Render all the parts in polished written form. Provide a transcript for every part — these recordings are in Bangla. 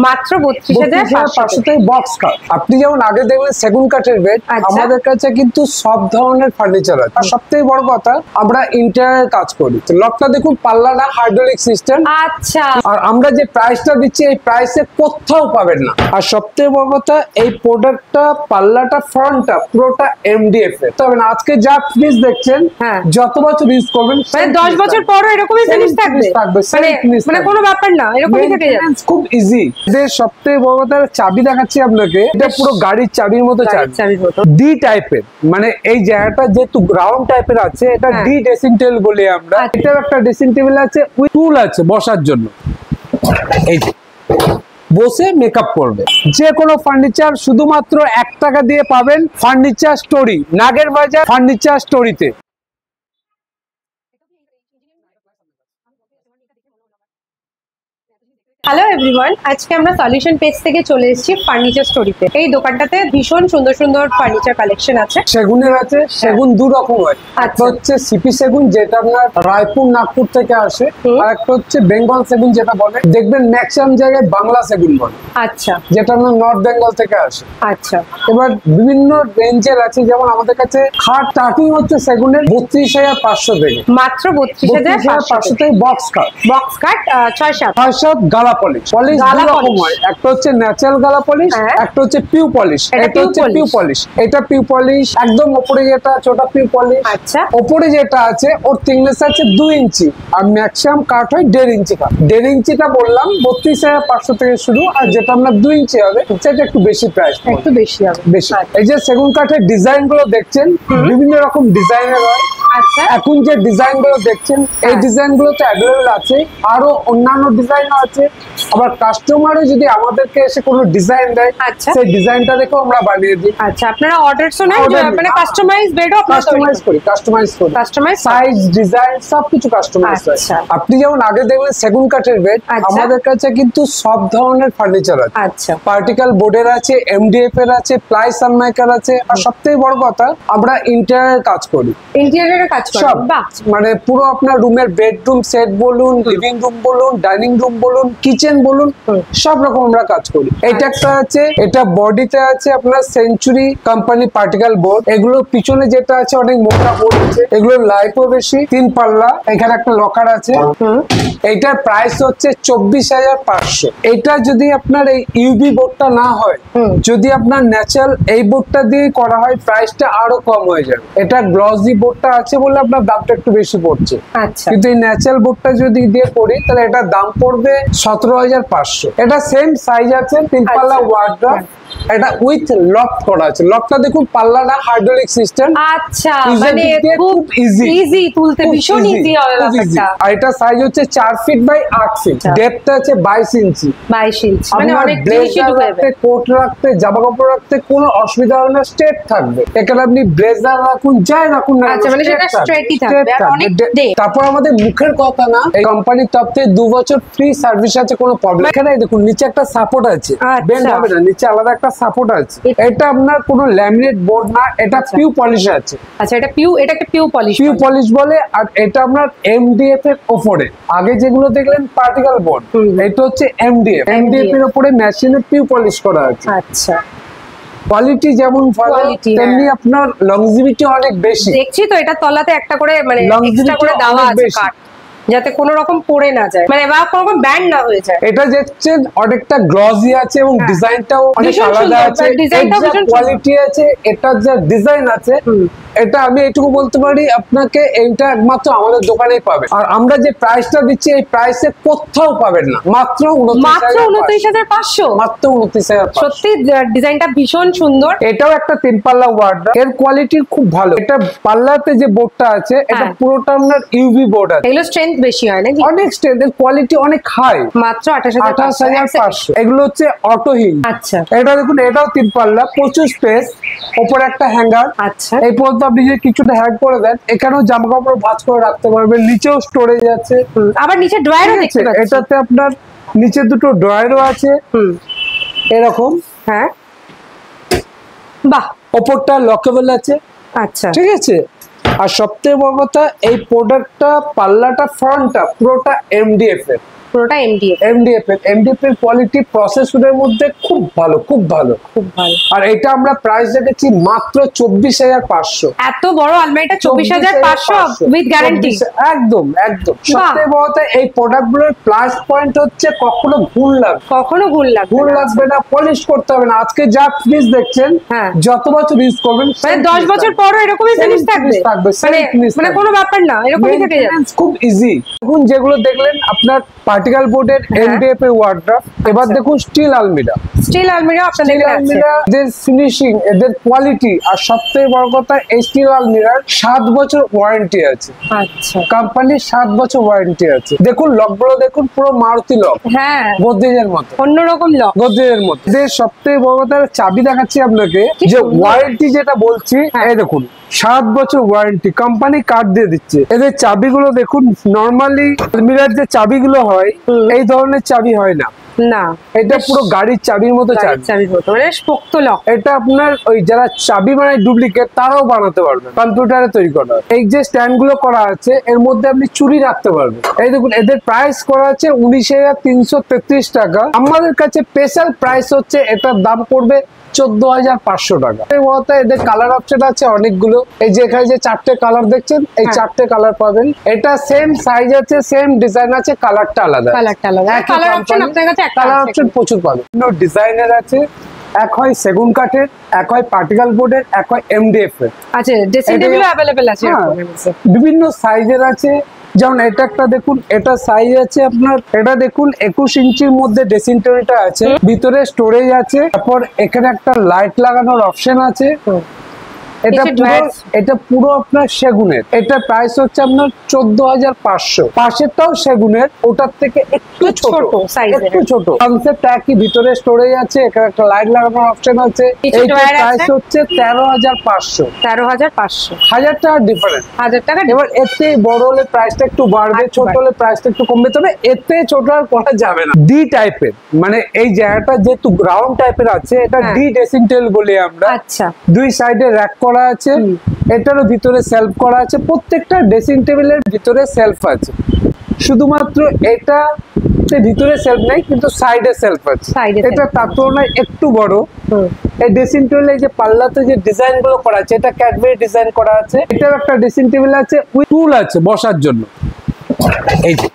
মাত্র 32,500 বক্স কাট। আপনি যেমন আগে দেখবেন সেগুন কাঠের বেড, আমাদের কাছে কিন্তু সব ধরনের ফার্নিচার আছে। আর সবথেকে বড় কথা, আমরা ইন্টেরিয়র কাজ করি। লকটা দেখুন, পাল্লাটা হাইড্রোলিক সিস্টেম। আচ্ছা, আর আমরা যে প্রাইসটা দিচ্ছি এই প্রাইসে কোথাও পাবেন না। আর সবথেকে বড় কথা, এই প্রোডাক্টটা পাল্লাটা ফ্রন্টটা পুরোটা এমডিএফ এর। তবে আজকে যা ফিনিশ দেখছেন, যত বছর ইউজ করবেন, মানে 10 বছর পরও এরকমই ফিনিশ থাকবে, মানে কোনো ব্যাপার না, এরকমই থেকে যাবে, খুব ইজি। এর সবথেকে বড় কথা, চাবি দেখাচ্ছি আপনাকে, এটা পুরো গাড়ির চাবির মতো চাবি, ডি টাইপের। মানে এই জায়গাটা যেহেতু রাউন্ড টাইপের আছে, এটা ডি ড্রেসিং টেবিল বলি আমরা। এটার একটা ড্রেসিং টেবিল আছে, উইথ টুল আছে বসার জন্য। এই যে বসে মেকআপ করবে। যে কোনো ফার্নিচার শুধুমাত্র 1 টাকা দিয়ে পাবেন ফার্নিচার স্টোরি, নাগের বাজার ফার্নিচার স্টোরিতে। হ্যালো এভরিওয়ান, আজকে আমরা সলিউশন পেজ থেকে চলে এসেছি ফার্নিচার স্টোরিতে। এই দোকানটাতে ভীষণ সুন্দর সুন্দর ফার্নিচার কালেকশন আছে। সেগুনের আছে, সেগুন দু রকম হয়। একটা হচ্ছে সিপি সেগুন, যেটা আপনার রায়পুর নাগপুর থেকে আসে, আর একটা হচ্ছে বেঙ্গল সেগুন, যেটা বলে দেখবেন ম্যাক্সিমাম জায়গায় বাংলা সেগুন বলে। আচ্ছা, যেটা আপনার নর্থ বেঙ্গল থেকে আসে। আচ্ছা, এবার বিভিন্ন রেঞ্জের আছে, যেমন আমাদের কাছে খাট স্টার্টিং হচ্ছে সেগুনের 32,500 থেকে। মাত্র 32,500 থেকে বক্স কাট। বক্স কাট 6-7 গালা পলিশ। পলিশ দুই রকম হয়, একটা হচ্ছে ন্যাচারাল গালা পলিশ, একটা হচ্ছে পিউ পলিশ। এটা হচ্ছে পিউ পলিশ। এটা পিউ পলিশ একদম উপরে যেটা ছোট পিউ পলিশ। আচ্ছা, উপরে যেটা আছে ওর থিকনেস আছে 2 ইঞ্চি, আর ম্যাক্সিমাম কাট হয় 1.5 ইঞ্চি কাট। 1.5 ইঞ্চিটা বললাম 32,500 থেকে শুরু, আর যেটা আমরা 2 ইঞ্চি হবে সেটা একটু বেশি প্রাইস, একটু বেশি হবে বেশি। এই যে সেগুন কাঠের ডিজাইন গুলো দেখছেন, বিভিন্ন রকম ডিজাইনের হয়। আচ্ছা, এখন যে ডিজাইন গুলো দেখছেন, এই ডিজাইন গুলো তো অ্যাভেলেবল আছে, আরো অন্যান্য ডিজাইন আছে। আবার কাস্টমারও যদি আমাদেরকে এসে কোনো ডিজাইন দেয়, সেই ডিজাইনটা দেখেও আমরা বানিয়ে দিই। আচ্ছা, আপনারা অর্ডার শোনেন, মানে কাস্টমাইজ বেডও আপনারা কাস্টমাইজ করি, সাইজ ডিজাইন সবকিছু কাস্টমাইজ হয়। আপনি যেমন আগে দেখবেন সেগুন কাঠের বেড, আমাদের কাছে কিন্তু সব ধরনের ফার্নিচার আছে। আচ্ছা, পার্টিকেল বোর্ডের আছে, এমডিএফ এর আছে, প্লাই সানমাইকার আছে। আর সবথেকে বড় কথা, আমরা ইন্টেরিয়র কাজ করি। ইন্টেরিয়রের কাজ করেন? বাহ, মানে পুরো আপনার রুমের বেডরুম সেট বলুন, লিভিং রুম বলুন, ডাইনিং রুম বলুন, কিচেন বলুন, সব রকম আমরা কাজ করি। এটা একটা আছে, এটা বডিতে আছে আপনার সেঞ্চুরি কোম্পানি পার্টিকেল বোর্ড। এগুলো পিছনে যেটা আছে অনেক মোটা বোর্ড আছে, এগুলো লাইফও বেশি, 3 পাল্লা। এখানে একটা লকার আছে। এইটার প্রাইস হচ্ছে 24,500। এটা যদি আপনার এই ইউবি বোর্ডটা না হয়, যদি আপনার ন্যাচারাল এই বোর্ডটা দিয়ে করা হয়, প্রাইসটা আরো কম হয়ে যাবে। এটা গ্লসি বোর্ডটা আছে বলে আপনার দামটা একটু বেশি পড়ছে। কিন্তু এই ন্যাচারাল বোর্ডটা যদি দিয়ে করি, তাহলে এটার দাম পড়বে 17,500। এটা সেম সাইজ আছে, 3 পাল্লা ওয়ার্ড্রপ। এটা উইথ লক করা আছে। লকটা দেখুন, পাল্লাটা হাইড্রোলিক সিস্টেম। আচ্ছা, মানে খুব ইজি, তুলতে ভীষণ ইজি হবে ব্যাপারটা। আর এটা সাইজ হচ্ছে 4 ফিট বাই 8 ফিট, ডেপথ আছে 22 ইঞ্চি। 22 ইঞ্চি মানে অনেক বেশি ঢুকবে। কোট রাখতে, জামা কাপড় রাখতে কোনো অসুবিধা হবে না, স্ট্রেট থাকবে। এখানে আপনি ব্লেজার রাখুন, যাই রাখুন না, আচ্ছা, মানে সেটা স্ট্রেটই থাকবে আর অনেক ডে। তারপর আমাদের মুখের কথা না, এই কোম্পানির তরফ থেকে 2 বছর ফ্রি সার্ভিস আছে, কোনো প্রবলেম। এখানে দেখুন নিচে একটা সাপোর্ট আছে, বেন্ড হবে না, নিচে আলাদা একটা সাপোর্ট আছে। এটা আপনার কোনো ল্যামিনেট বোর্ড না, এটা পিউ পলিশ আছে। আচ্ছা, এটা একটা পিউ পলিশ বলে। আর এটা আপনার এমডিএফ এর উপরে, আগে যেগুলো দেখলেন পার্টিকেল বোর্ড, এটা হচ্ছে এমডিএফ এর উপরে মেশিনে পিউ পলিশ করা আছে। আচ্ছা, কোয়ালিটি যেমন ভালো, তেমনি আপনার লংজিভিটি অনেক বেশি। দেখছি তো এটা তলাতে একটা করে মানে এক্সট্রা করে দেওয়া আছে কাট, যাতে কোনো রকম পড়ে না যায়, মানে বা কোনো রকম ব্যান্ড না হয়ে যায়। এটা দেখছেন অনেকটা গ্লসি আছে এবং ডিজাইনটাও অনেক আলাদা আছে, কোয়ালিটি আছে। এটা যে ডিজাইন আছে, এটা আমি এইটুকু বলতে পারি আপনাকে, এইটা একমাত্র আমাদের দোকানেই পাবে। আর আমরা যে প্রাইসটা দিচ্ছি, এই প্রাইসে কোথাও পাবেন না, মাত্র 29,500। মাত্র 29,500। সত্যি ডিজাইনটা ভীষণ সুন্দর। এটাও একটা 3 পাল্লা ওয়ার্ড্রপ, এর কোয়ালিটি খুব ভালো। এটা পাল্লাতে যে বোর্ডটা আছে, এটা পুরোটা আপনার ইউভি বোর্ড আছে। এগুলো স্ট্রেংথ বেশি হয় নাকি? অনেক স্ট্রেংথ, এর কোয়ালিটি অনেক হাই। মাত্র 28,500। এগুলো হচ্ছে অটো হিং। আচ্ছা, এটা দেখুন, এটাও 3 পাল্লা, প্রচুর স্পেস, উপরে একটা হ্যাঙ্গার। আচ্ছা, এই পর্যন্ত আপনি যদি কিছুটা হ্যাং করে দেন, এখানেও জামা কাপড় ভাঁজ করে রাখতে পারবেন। নিচেও স্টোরেজ আছে, আবার নিচে ড্রয়ারও দেখতে পাচ্ছি। এটাতে আপনার নিচে দুটো ড্রয়ারও আছে এরকম। হ্যাঁ, বাহ। ওপরটা লকেবল আছে। আচ্ছা, ঠিক আছে। আর সবথেকে বড় কথা, এই প্রোডাক্টটা পাল্লাটা ফ্রন্টটা পুরোটা এমডিএফ এর। পুরোটা এমডিএফ। এমডিএফ এর কোয়ালিটি প্রসেসরের মধ্যে খুব ভালো, খুব ভালো, খুব ভালো। আর এটা আমরা প্রাইস রেখেছি মাত্র 24,500। এত বড় আলমারিটা 24,500 উইথ গ্যারান্টি। একদম একদম। সবথেকে বড় কথা, এই প্রোডাক্টগুলোর প্লাস পয়েন্ট হচ্ছে কখনো ঘুণ লাগবে, ঘুণ লাগবে না, পলিশ করতে হবে না। আজকে যা ফিনিশ দেখছেন, যত বছর ইউজ করবেন, মানে 10 বছর পরও এরকমই ফিনিশ থাকবে, মানে কোনো ব্যাপার না, এরকমই থেকে যাবে, খুব ইজি। এখন যেগুলো দেখলেন আপনার পার্টিকেল বোর্ডের এমডিএফ এর ওয়ার্ড্রপ, এবার দেখুন স্টিল আলমিরা। স্টিল আলমিরা আপনাদের কাছে এদের ফিনিশিং, এদের কোয়ালিটি, আর সবথেকে বড় কথা এই স্টিল আলমিরার 7 বছর ওয়ারেন্টি আছে। আচ্ছা, কোম্পানির 7 বছর ওয়ারেন্টি আছে। দেখুন লকগুলো দেখুন, পুরো মারুতি লক, হ্যাঁ গোদরেজের মতো, অন্যরকম লক, গোদরেজের মতো। এদের সবথেকে বড় কথা চাবি দেখাচ্ছি আপনাকে, যে ওয়ারেন্টি যেটা বলছি, এই দেখুন 7 বছর ওয়ারেন্টি, কোম্পানি কার্ড দিয়ে দিচ্ছে। এদের চাবিগুলো দেখুন, নরমালি আলমিরার যে চাবিগুলো হয় এই ধরনের চাবি হয় না, না এটা পুরো গাড়ির চাবির মতো চাবির মতো, মানে পোক্ত লক। এটা আপনার ওই যারা চাবি মানে ডুপ্লিকেট, তারাও বানাতে পারবে, কম্পিউটারে তৈরি করা। এই যে স্ট্যান্ড গুলো করা আছে, এর মধ্যে আপনি চুরি রাখতে পারবেন। এই দেখুন এদের প্রাইস করা আছে 19,333 টাকা। আমাদের কাছে স্পেশাল প্রাইস হচ্ছে, এটার দাম পড়বে 14,500 টাকা। এদের কালার অপশন আছে অনেকগুলো। এই যে এখানে যে 4টে কালার দেখছেন, এই 4টে কালার পাবেন। এটা সেম সাইজ আছে, সেম ডিজাইন আছে, কালারটা আলাদা। কালার অপশন আপনার কাছে একটা কালার অপশন প্রচুর পাবেন। ডিজাইনের আছে, এক হয় সেগুন কাঠের, এক হয় পার্টিকেল বোর্ডের, এক হয় এমডিএফ এর। আচ্ছা, ড্রেসিং টেবিল अवेलेबल আছে, বিভিন্ন সাইজের আছে। যেমন এটা একটা দেখুন, এটা সাইজ আছে আপনার, এটা দেখুন 21 ইঞ্চির মধ্যে ড্রেসিং টেবিলটা আছে, ভিতরে স্টোরেজ আছে, তারপর এখানে একটা লাইট লাগানোর অপশন আছে। এটা পুরো আপনার সেগুনের। এটা প্রাইস হচ্ছে আপনার 14,500। পাশেরটাও সেগুনের, ওটার থেকে একটু ছোট, একটু ছোট। কনসেপ্ট একই, ভিতরে স্টোরেজ আছে, এখানে একটা লাইট লাগানোর অপশন আছে। এই প্রাইস হচ্ছে 13,500। 13,500, 1000 টাকা ডিফারেন্স, 1000 টাকা। এবার এতে বড় হলে প্রাইসটা একটু বাড়বে, ছোট হলে প্রাইসটা একটু কমবে, তবে এতে ছোট আর করা যাবে না। ডি টাইপের, মানে এই জায়গাটা যেহেতু রাউন্ড টাইপের আছে, এটা ডি ড্রেসিং টেবিল বলি আমরা। আচ্ছা, দুই সাইডে র‍্যাক করা আছে, এটারও ভিতরে সেলফ করা আছে। প্রত্যেকটা ড্রেসিং টেবিলের ভিতরে সেলফ আছে, শুধুমাত্র এটা ভিতরে সেলফ নাই, কিন্তু সাইডে সেলফ আছে। এটা তার তুলনায় একটু বড়। এই ড্রেসিং টেবিলে যে পাল্লাতে যে ডিজাইন গুলো করা আছে, এটা ক্যাডবেরি ডিজাইন করা আছে। এটার একটা ড্রেসিং টেবিল আছে, উইথ টুল আছে বসার জন্য, এই যে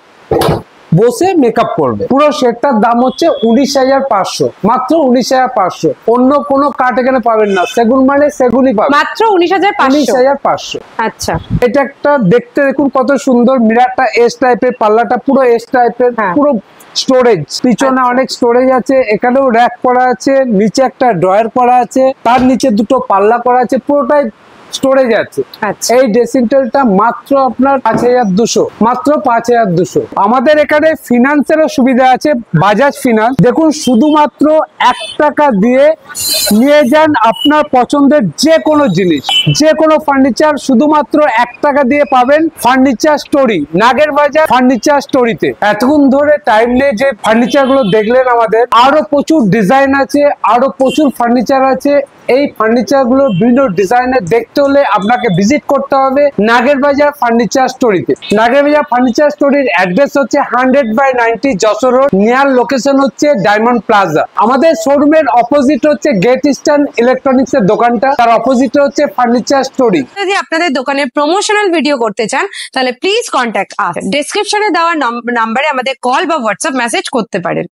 বসে মেকআপ করবে। পুরো সেটটার দাম হচ্ছে 19,500, মাত্র 19,500। অন্য কোনো কাঠ এখানে পাবেন না, সেগুন মানে সেগুনই পাবেন, মাত্র 19,500। আচ্ছা, এটা একটা দেখতে দেখুন কত সুন্দর, মিরারটা এস টাইপের, পাল্লাটা পুরো এস টাইপের, পুরো স্টোরেজ, পিছনে অনেক স্টোরেজ আছে, এখানেও র‍্যাক করা আছে, নিচে একটা ড্রয়ার করা আছে, তার নিচে দুটো পাল্লা করা আছে, পুরোটাই স্টোরেজ আছে। এই ড্রেসিং টেবিলটা মাত্র আপনার 5,200, মাত্র 5,200। আমাদের এখানে ফিনান্সেরও সুবিধা আছে, বাজাজ ফিনান্স। দেখুন শুধুমাত্র 1 টাকা দিয়ে নিয়ে যান আপনার পছন্দের যে কোনো জিনিস, যে কোনো ফার্নিচার, শুধুমাত্র 1 টাকা দিয়ে পাবেন ফার্নিচার স্টোরি, নাগের বাজার ফার্নিচার স্টোরিতে। এতক্ষণ ধরে টাইম নিয়ে যে ফার্নিচার গুলো দেখলেন, আমাদের আরো প্রচুর ডিজাইন আছে, আরো প্রচুর ফার্নিচার আছে। এই ফার্নিচার গুলো বিভিন্ন ডিজাইনের দেখতে হলে আপনাকে ভিজিট করতে হবে নাগের বাজার ফার্নিচার স্টোরিতে। নাগের বাজার ফার্নিচার স্টোরির অ্যাড্রেস হচ্ছে 100/90 যশোর রোড, নিয়ার লোকেশন হচ্ছে ডায়মন্ড প্লাজা। আমাদের শোরুমের অপোজিট হচ্ছে গ্রেট ইস্টার্ন ইলেকট্রনিক্স এর দোকানটা, তার অপোজিটে হচ্ছে ফার্নিচার স্টোরি। যদি আপনাদের দোকানের প্রমোশনাল ভিডিও করতে চান, তাহলে প্লিজ কন্ট্যাক্ট আস। ডেসক্রিপশনে দেওয়া নাম্বারে আমাদের কল বা হোয়াটসঅ্যাপ মেসেজ করতে পারেন।